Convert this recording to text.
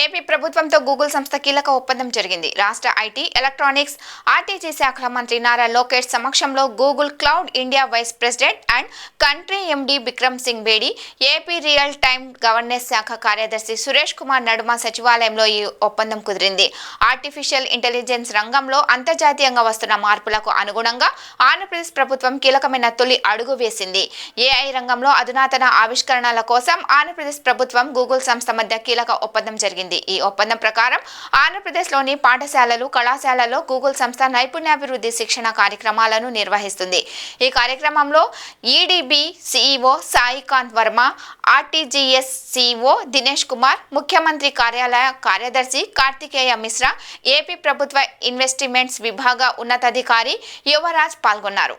AP ప్రభుత్వంతో Google సంస్థ కీలక ఒప్పందం జరిగింది. రాష్ట్ర ఐటీ, ఎలక్ట్రానిక్స్, ఆర్టీజీ శాఖల మంత్రి నారా లోకేష్ సమక్షంలో Google Cloud India vice president and country MD Bikram Singh Bedi, AP real time governance శాఖ కార్యదర్శి సురేష్ కుమార్ నడుమ సచివాలయంలో ఈ ఒప్పందం కుదిరింది. ఆర్టిఫిషియల్ ఇంటెలిజెన్స్ రంగంలో అంతర్జాతీయంగా వస్తున్న మార్పులకు అనుగుణంగా ఆంధ్రప్రదేశ్ ప్రభుత్వం కీలకమైన తొలి అడుగు వేసింది. ఏఐ రంగంలో అధునాతన ఆవిష్కరణల కోసం ఆంధ్రప్రదేశ్ ప్రభుత్వం గూగుల్ సంస్థ మధ్య కీలక ఒప్పందం జరిగింది. ఈ ఒప్పందం ప్రకారం ఆంధ్రప్రదేశ్లోని పాఠశాలలు, కళాశాలల్లో గూగుల్ సంస్థ నైపుణ్యాభివృద్ధి శిక్షణ కార్యక్రమాలను నిర్వహిస్తుంది. ఈ కార్యక్రమంలో EDB CEO Saikanth Varma, RTGS CEO Dinesh Kumar, ముఖ్యమంత్రి కార్యాలయ కార్యదర్శి కార్తికేయ మిశ్రా, ఏపీ ప్రభుత్వ ఇన్వెస్ట్మెంట్స్ విభాగ ఉన్నతాధికారి యువరాజ్ పాల్గొన్నారు.